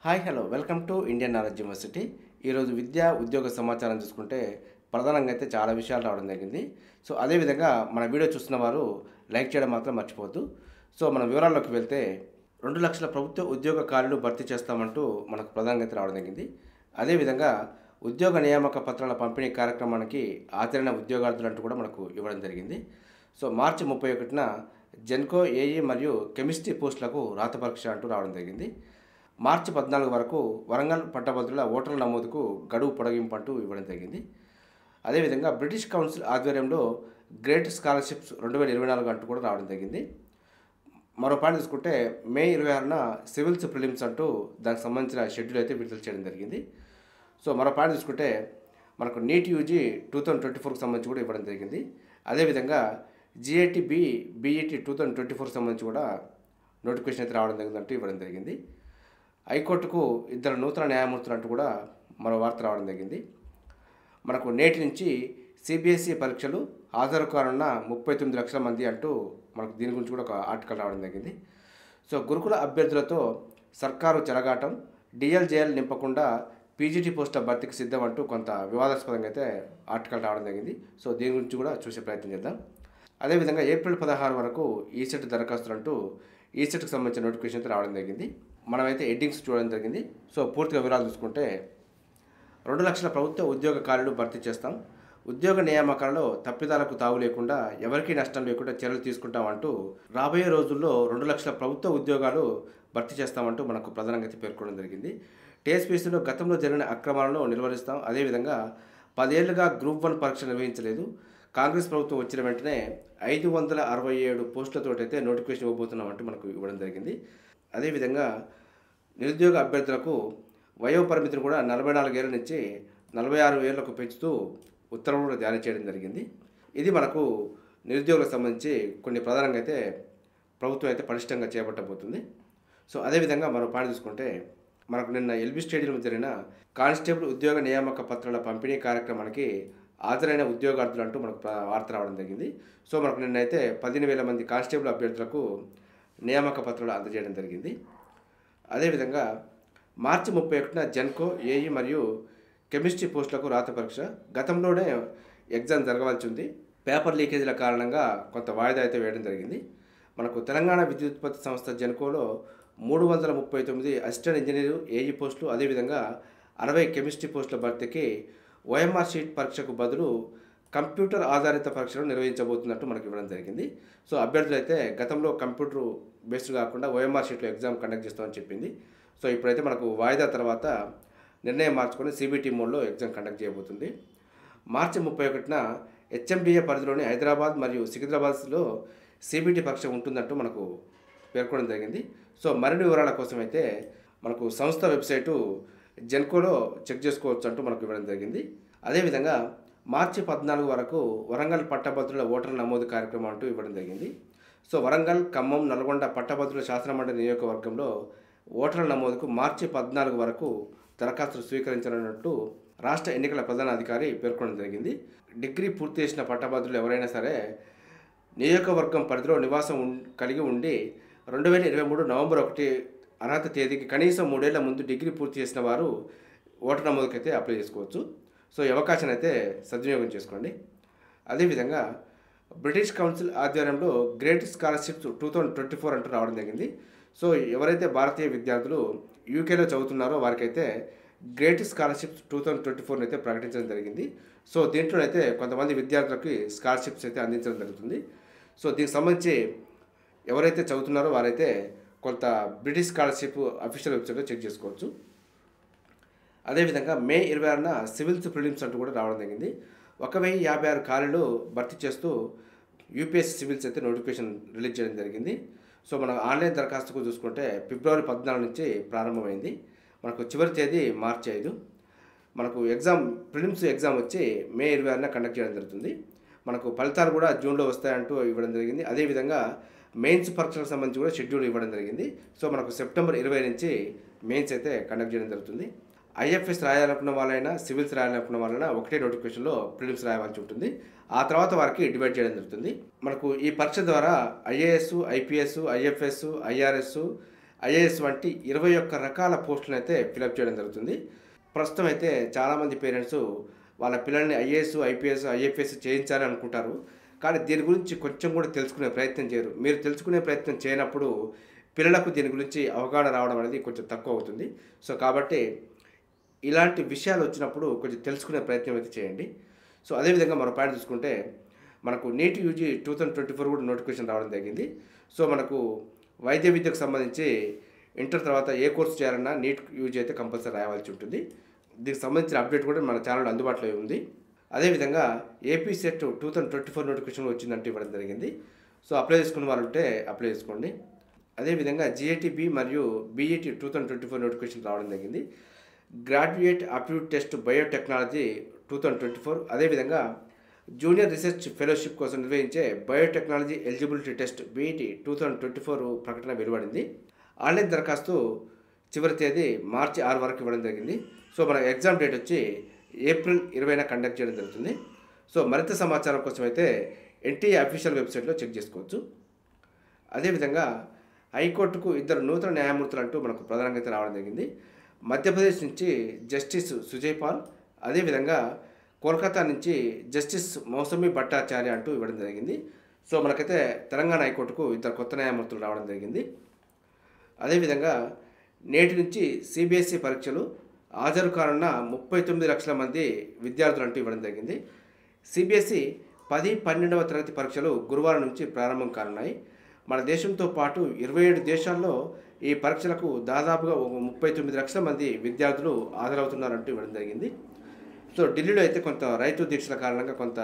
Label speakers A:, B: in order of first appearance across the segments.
A: Hi hello welcome to Indian knowledge university. ఈరోజు విద్యా ఉద్యోగ సమాచారం చూసుకుంటే ప్రధానంగా అయితే చాలా విషయాలు రావడం జరిగింది. సో అదేవిధంగా మన వీడియో చూస్తున్న వారు లైక్ చేయడం మాత్రం మర్చిపోవద్దు. సో మన వివరాల్లోకి వెళ్తే 2 లక్షల ప్రభుత్వ ఉద్యోగ ఖాళీలు భర్తీ చేస్తామంటూ మనకు ప్రధానంగా అయితే రావడం జరిగింది. అదేవిధంగా ఉద్యోగ నియామక పత్రాల పంపిణీ కార్యక్రమానికి హాజరైన ఉద్యోగార్థులు అంటూ కూడా మనకు ఇవ్వడం జరిగింది. సో మార్చి 31న జెన్కో ఏఈ మరియు కెమిస్ట్రీ పోస్టులకు రాత పరీక్ష అంటూ రావడం జరిగింది. మార్చి 14 వరకు వరంగల్ పట్టభద్రుల ఓటర్ల నమోదుకు గడువు పొడిగింపు అంటూ ఇవ్వడం జరిగింది. అదేవిధంగా బ్రిటిష్ కౌన్సిల్ ఆధ్వర్యంలో గ్రేట్ స్కాలర్షిప్స్ 2024 అంటూ కూడా రావడం జరిగింది. మరో పాయింట్ చూసుకుంటే మే 26న సివిల్స్ ప్రిలిమ్స్ అంటూ దానికి సంబంధించిన షెడ్యూల్ అయితే విడుదల చేయడం జరిగింది. సో మరో పాయింట్ చూసుకుంటే మనకు నీట్ యూజీ 2024కి సంబంధించి కూడా ఇవ్వడం జరిగింది. అదేవిధంగా జిఐటి బీఈటీ 2024కి సంబంధించి కూడా నోటిఫికేషన్ అయితే రావడం జరిగిందంటూ ఇవ్వడం జరిగింది. హైకోర్టుకు 2 నూతన న్యాయమూర్తులు అంటూ కూడా మరో వార్త రావడం జరిగింది. మనకు నేటి నుంచి సిబిఎస్ఈ పరీక్షలు హాజరు కానున్న 39 లక్షల మంది అంటూ మనకు దీని గురించి కూడా ఒక ఆర్టికల్ రావడం జరిగింది. సో గురుకుల అభ్యర్థులతో సర్కారు చెలగాటం, డిఎల్జేఎల్ నింపకుండా పీజీటీ పోస్టుల భర్తీకి సిద్ధం అంటూ కొంత వివాదాస్పదంగా అయితే ఆర్టికల్ రావడం జరిగింది. సో దీని గురించి కూడా చూసే ప్రయత్నం చేద్దాం. అదేవిధంగా ఏప్రిల్ 16 వరకు ఈసెట్ దరఖాస్తులు అంటూ ఈసెట్కి సంబంధించిన నోటిఫికేషన్ అయితే రావడం జరిగింది. మనమైతే హెడ్డింగ్స్ చూడడం జరిగింది. సో పూర్తిగా వివరాలు చూసుకుంటే 2 లక్షల ప్రభుత్వ ఉద్యోగ ఖాళీలు భర్తీ చేస్తాం, ఉద్యోగ నియామకాలలో తప్పిదాలకు తావు లేకుండా ఎవరికీ నష్టం లేకుండా చర్యలు తీసుకుంటామంటూ రాబోయే రోజుల్లో 2 లక్షల ప్రభుత్వ ఉద్యోగాలు భర్తీ చేస్తామంటూ మనకు ప్రధానంగా అయితే పేర్కొనడం జరిగింది. టీఎస్పీసీలో గతంలో జరిగిన అక్రమాలను నిలువరిస్తాం. అదేవిధంగా 10 ఏళ్లుగా గ్రూప్ 1 పరీక్ష నిర్వహించలేదు. కాంగ్రెస్ ప్రభుత్వం వచ్చిన వెంటనే 567 పోస్టులతోటైతే నోటిఫికేషన్ ఇవ్వబోతున్నామంటూ మనకు ఇవ్వడం జరిగింది. అదేవిధంగా నిరుద్యోగ అభ్యర్థులకు వయో పరిమితిని కూడా 44 ఏళ్ల నుంచి 46 ఏళ్లకు పెంచుతూ ఉత్తర్వులు కూడా జారీ చేయడం జరిగింది. ఇది మనకు నిరుద్యోగులకు సంబంధించి కొన్ని ప్రధానంగా అయితే ప్రభుత్వం అయితే పటిష్టంగా చేపట్టబోతుంది. సో అదేవిధంగా మరో పాయింట్ చూసుకుంటే మనకు నిన్న ఎల్బీ స్టేడియంలో జరిగిన కానిస్టేబుల్ ఉద్యోగ నియామక పత్రాల పంపిణీ కార్యక్రమానికి హాజరైన ఉద్యోగార్థులు అంటూ మనకు వార్త రావడం జరిగింది. సో మనకు నిన్నైతే 15,000 మంది కానిస్టేబుల్ అభ్యర్థులకు నియామక పత్రాలు అందజేయడం జరిగింది. అదేవిధంగా మార్చి 31న జెన్కో ఏఈ మరియు కెమిస్ట్రీ పోస్టులకు రాత పరీక్ష. గతంలోనే ఎగ్జామ్ జరగవలసి ఉంది. పేపర్ లీకేజీల కారణంగా కొంత వాయిదా అయితే వేయడం జరిగింది. మనకు తెలంగాణ విద్యుత్పత్తి సంస్థ జెన్కోలో 339 అసిస్టెంట్ ఇంజనీరు ఏఈ పోస్టులు, అదేవిధంగా 60 కెమిస్ట్రీ పోస్టుల భర్తీకి ఓఎంఆర్ షీట్ పరీక్షకు బదులు కంప్యూటర్ ఆధారిత పరీక్షలు నిర్వహించబోతున్నట్టు మనకు ఇవ్వడం జరిగింది. సో అభ్యర్థులు అయితే గతంలో కంప్యూటర్ బేస్డ్ కాకుండా ఓఎంఆర్ షీట్లో ఎగ్జామ్ కండక్ట్ చేస్తామని చెప్పింది. సో ఇప్పుడైతే మనకు వాయిదా తర్వాత నిర్ణయం మార్చుకొని సిబిటి మోడ్లో ఎగ్జామ్ కండక్ట్ చేయబోతుంది. మార్చి 31న హెచ్ఎండిఏ పరిధిలోని హైదరాబాద్ మరియు సికింద్రాబాద్లో సిబిటి పరీక్ష ఉంటుందంటూ మనకు పేర్కొనడం జరిగింది. సో మరిన్ని వివరాల కోసం అయితే మనకు సంస్థ వెబ్సైటు జెన్కోలో చెక్ చేసుకోవచ్చు అంటూ మనకు ఇవ్వడం జరిగింది. అదేవిధంగా మార్చి 14 వరకు వరంగల్ పట్టభద్రుల ఓటర్ల నమోదు కార్యక్రమం అంటూ ఇవ్వడం జరిగింది. సో వరంగల్, ఖమ్మం, నల్గొండ పట్టభద్రుల శాసనమండలి నియోజకవర్గంలో ఓటర్ల నమోదుకు మార్చి 14 వరకు దరఖాస్తులు స్వీకరించాలన్నట్టు రాష్ట్ర ఎన్నికల ప్రధాన అధికారి పేర్కొనడం జరిగింది. డిగ్రీ పూర్తి చేసిన పట్టభద్రులు ఎవరైనా సరే నియోజకవర్గం పరిధిలో నివాసం కలిగి ఉండి 2023 నవంబర్ 1 అర్హత తేదీకి కనీసం 3 ఏళ్ల ముందు డిగ్రీ పూర్తి చేసిన వారు ఓటర్ నమోదుకి అయితే అప్లై చేసుకోవచ్చు. సో ఈ అవకాశాన్ని అయితే సద్వినియోగం చేసుకోండి. అదేవిధంగా బ్రిటిష్ కౌన్సిల్ ఆధ్వర్యంలో గ్రేట్ స్కాలర్షిప్స్ 2024 అంటూ రావడం జరిగింది. సో ఎవరైతే భారతీయ విద్యార్థులు యూకేలో చదువుతున్నారో వారికైతే గ్రేట్ స్కాలర్షిప్స్ 2024 అయితే ప్రకటించడం జరిగింది. సో దీంట్లోనైతే కొంతమంది విద్యార్థులకి స్కాలర్షిప్స్ అయితే అందించడం జరుగుతుంది. సో దీనికి సంబంధించి ఎవరైతే చదువుతున్నారో వారైతే కొంత బ్రిటిష్ స్కాలర్షిప్ అఫీషియల్ వెబ్సైట్లో చెక్ చేసుకోవచ్చు. అదేవిధంగా మే 26న సివిల్స్ ప్రిలిమ్స్ అంటూ కూడా రావడం జరిగింది. 1056 ఖాళీలు భర్తీ చేస్తూ యూపీఎస్సీ సివిల్స్ అయితే నోటిఫికేషన్ రిలీజ్ చేయడం జరిగింది. సో మనం ఆన్లైన్ దరఖాస్తుకు చూసుకుంటే ఫిబ్రవరి 14 నుంచి ప్రారంభమైంది. మనకు చివరి తేదీ మార్చి 5. మనకు ప్రిలిమ్స్ ఎగ్జామ్ వచ్చి మే 26న కండక్ట్ చేయడం జరుగుతుంది. మనకు ఫలితాలు కూడా జూన్లో వస్తాయంటూ ఇవ్వడం జరిగింది. అదేవిధంగా మెయిన్స్ పరీక్షలకు సంబంధించి కూడా షెడ్యూల్ ఇవ్వడం జరిగింది. సో మనకు సెప్టెంబర్ 20 నుంచి మెయిన్స్ అయితే కండక్ట్ చేయడం జరుగుతుంది. ఐఎఫ్ఎస్ రాయాలనుకున్న వాళ్ళైనా సివిల్స్ రాయాలనుకున్న వాళ్ళైనా ఒకటే నోటిఫికేషన్లో ప్రిలిమ్స్ రాయాల్సి ఉంటుంది. ఆ తర్వాత వారికి డివైడ్ చేయడం జరుగుతుంది. మనకు ఈ పరీక్ష ద్వారా IAS, IPS, IFS, IRS, IAS వంటి 21 రకాల పోస్టులను అయితే ఫిలప్ చేయడం జరుగుతుంది. ప్రస్తుతం అయితే చాలామంది పేరెంట్స్ వాళ్ళ పిల్లల్ని ఐఏఎస్, ఐపీఎస్, ఐఎఫ్ఎస్ చేయించాలని అనుకుంటారు. కానీ దీని గురించి కొంచెం కూడా తెలుసుకునే ప్రయత్నం చేయరు. మీరు తెలుసుకునే ప్రయత్నం చేయనప్పుడు పిల్లలకు దీని గురించి అవగాహన రావడం అనేది కొంచెం తక్కువ అవుతుంది. సో కాబట్టి ఇలాంటి విషయాలు వచ్చినప్పుడు కొంచెం తెలుసుకునే ప్రయత్నం అయితే చేయండి. సో అదేవిధంగా మరో పాయింట్ చూసుకుంటే మనకు నీట్ యూజీ 2024 కూడా నోటిఫికేషన్ రావడం జరిగింది. సో మనకు వైద్య విద్యకు సంబంధించి ఇంటర్ తర్వాత ఏ కోర్సు చేయాలన్నా నీట్ యూజీ అయితే కంపల్సరీ రాయాల్సి ఉంటుంది. దీనికి సంబంధించిన అప్డేట్ కూడా మన ఛానల్ అందుబాటులో ఉంది. అదేవిధంగా ఏపీ సెట్ 2024 నోటిఫికేషన్ వచ్చిందంటే ఇవ్వడం జరిగింది. సో అప్లై చేసుకున్న వాళ్ళు ఉంటే అప్లై చేసుకోండి. అదేవిధంగా జిఐటిబి మరియు బిఈటి 2024 నోటిఫికేషన్ రావడం జరిగింది. గ్రాడ్యుయేట్ అప్టిట్యూడ్ టెస్ట్ బయోటెక్నాలజీ 2024, అదేవిధంగా జూనియర్ రీసెర్చ్ ఫెలోషిప్ కోసం నిర్వహించే బయోటెక్నాలజీ ఎలిజిబిలిటీ టెస్ట్ బిఈటి 2024 ప్రకటన వెలువడింది. ఆన్లైన్ దరఖాస్తు చివరి తేదీ మార్చి 6 వరకు ఇవ్వడం జరిగింది. సో మన ఎగ్జామ్ డేట్ వచ్చి ఏప్రిల్ 20న కండక్ట్ చేయడం జరుగుతుంది. సో మరింత సమాచారం కోసం అయితే ఎన్టీఏ అఫీషియల్ వెబ్సైట్లో చెక్ చేసుకోవచ్చు. అదేవిధంగా హైకోర్టుకు 2 నూతన న్యాయమూర్తులు అంటూ మనకు ప్రధానంగా అయితే రావడం జరిగింది. మధ్యప్రదేశ్ నుంచి జస్టిస్ సుజయ్ పాల్, అదేవిధంగా కోల్కతా నుంచి జస్టిస్ మౌసమి భట్టాచార్య అంటూ ఇవ్వడం జరిగింది. సో మనకైతే తెలంగాణ హైకోర్టుకు 2 కొత్త న్యాయమూర్తులు రావడం జరిగింది. అదేవిధంగా నేటి నుంచి సిబిఎస్ఈ పరీక్షలు హాజరు కానున్న 39 లక్షల మంది విద్యార్థులు అంటూ ఇవ్వడం జరిగింది. సిబిఎస్ఈ 10, 12వ తరగతి పరీక్షలు గురువారం నుంచి ప్రారంభం కానున్నాయి. మన దేశంతో పాటు 27 దేశాల్లో ఈ పరీక్షలకు దాదాపుగా 39 లక్షల మంది విద్యార్థులు హాజరవుతున్నారంటూ ఇవ్వడం జరిగింది. సో ఢిల్లీలో అయితే కొంత రైతు దీక్షల కారణంగా కొంత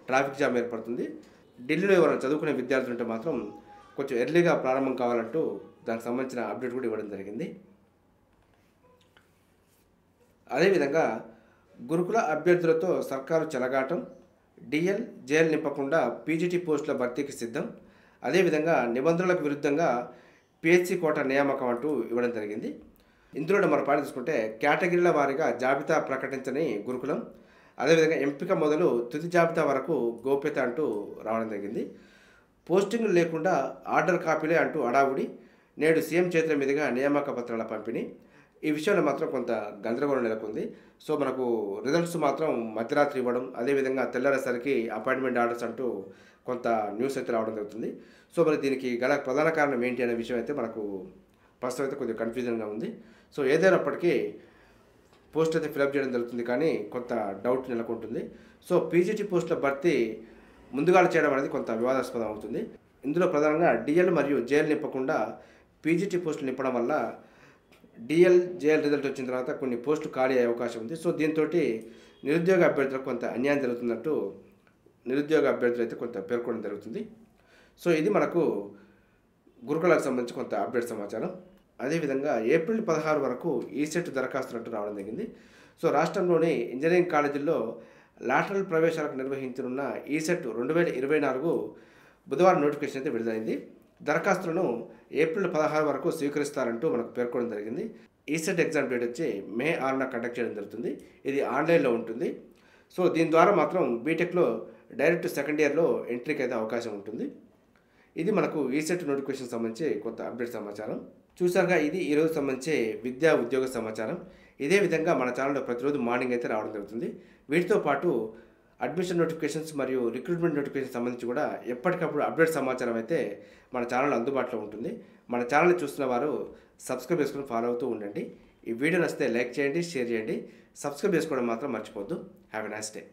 A: ట్రాఫిక్ జామ్ ఏర్పడుతుంది. ఢిల్లీలో ఎవరైనా చదువుకునే విద్యార్థులు ఉంటే మాత్రం కొంచెం ఎర్లీగా ప్రారంభం కావాలంటూ దానికి సంబంధించిన అప్డేట్ కూడా ఇవ్వడం జరిగింది. అదేవిధంగా గురుకుల అభ్యర్థులతో సర్కారు చెలగాటం, డిఎల్ జేఎల్ నింపకుండా పీజీటీ పోస్టుల భర్తీకి సిద్ధం, అదేవిధంగా నిబంధనలకు విరుద్ధంగా పిహెచ్సి కోటా నియామకం అంటూ ఇవ్వడం జరిగింది. ఇందులో మనం పాయింట్ తీసుకుంటే కేటగిరీల వారీగా జాబితా ప్రకటించని గురుకులం, అదేవిధంగా ఎంపిక మొదలు తుది జాబితా వరకు గోప్యత అంటూ రావడం జరిగింది. పోస్టింగ్లు లేకుండా ఆర్డర్ కాపీలే అంటూ అడావుడి, నేడు సీఎం చేతుల మీదుగా నియామక పత్రాల పంపిణీ. ఈ విషయంలో మాత్రం కొంత గందరగోళం నెలకొంది. సో మనకు రిజల్ట్స్ మాత్రం మధ్యరాత్రి ఇవ్వడం, అదేవిధంగా తెల్లారేసరికి అపాయింట్మెంట్ ఆర్డర్స్ అంటూ కొంత న్యూస్ అయితే రావడం జరుగుతుంది. సో మరి దీనికి గల ప్రధాన కారణం ఏంటి అనే విషయం అయితే మనకు ప్రస్తుతం అయితే కొద్దిగా కన్ఫ్యూజన్గా ఉంది. సో ఏదైనప్పటికీ పోస్ట్ అయితే ఫిలప్ చేయడం జరుగుతుంది, కానీ కొంత డౌట్ నెలకొంటుంది. సో పీజీటీ పోస్టుల భర్తీ ముందుగా చేయడం అనేది కొంత వివాదాస్పదం అవుతుంది. ఇందులో ప్రధానంగా డిఎల్ మరియు జేఎల్ నింపకుండా పీజీటీ పోస్టులు నింపడం వల్ల డిఎల్ జేఎల్ రిజల్ట్ వచ్చిన తర్వాత కొన్ని పోస్టులు ఖాళీ అయ్యే అవకాశం ఉంది. సో దీంతో నిరుద్యోగ అభ్యర్థులకు కొంత అన్యాయం జరుగుతున్నట్టు నిరుద్యోగ అభ్యర్థులు అయితే కొంత పేర్కొనడం జరుగుతుంది. సో ఇది మనకు గురుకులకు సంబంధించి కొంత అప్డేట్ సమాచారం. అదేవిధంగా ఏప్రిల్ 16 వరకు ఈసెట్ దరఖాస్తులు అంటూ రావడం జరిగింది. సో రాష్ట్రంలోని ఇంజనీరింగ్ కాలేజీల్లో లాటరల్ ప్రవేశాలకు నిర్వహించనున్న ఈసెట్ 2024 బుధవారం నోటిఫికేషన్ అయితే విడుదలైంది. దరఖాస్తులను ఏప్రిల్ 16 వరకు స్వీకరిస్తారంటూ మనకు పేర్కొనడం జరిగింది. ఈసెట్ ఎగ్జామ్ డేట్ వచ్చి మే 6న కండక్ట్ చేయడం జరుగుతుంది. ఇది ఆన్లైన్లో ఉంటుంది. సో దీని ద్వారా మాత్రం బీటెక్లో డైరెక్ట్ సెకండ్ ఇయర్లో ఎంట్రీకి అయితే అవకాశం ఉంటుంది. ఇది మనకు ఈసెట్ నోటిఫికేషన్ సంబంధించి కొంత అప్డేట్ సమాచారం చూసారుగా. ఇది ఈరోజు సంబంధించి విద్యా ఉద్యోగ సమాచారం. ఇదే విధంగా మన ఛానల్లో ప్రతిరోజు మార్నింగ్ అయితే రావడం జరుగుతుంది. వీటితో పాటు అడ్మిషన్ నోటిఫికేషన్స్ మరియు రిక్రూట్మెంట్ నోటిఫికేషన్ సంబంధించి కూడా ఎప్పటికప్పుడు అప్డేట్ సమాచారం అయితే మన ఛానల్ అందుబాటులో ఉంటుంది. మన ఛానల్ని చూస్తున్న వారు సబ్స్క్రైబ్ చేసుకుని ఫాలో అవుతూ ఉండండి. ఈ వీడియో నచ్చితే లైక్ చేయండి, షేర్ చేయండి, సబ్స్క్రైబ్ చేసుకోవడం మాత్రం మర్చిపోవద్దు. Have a nice day.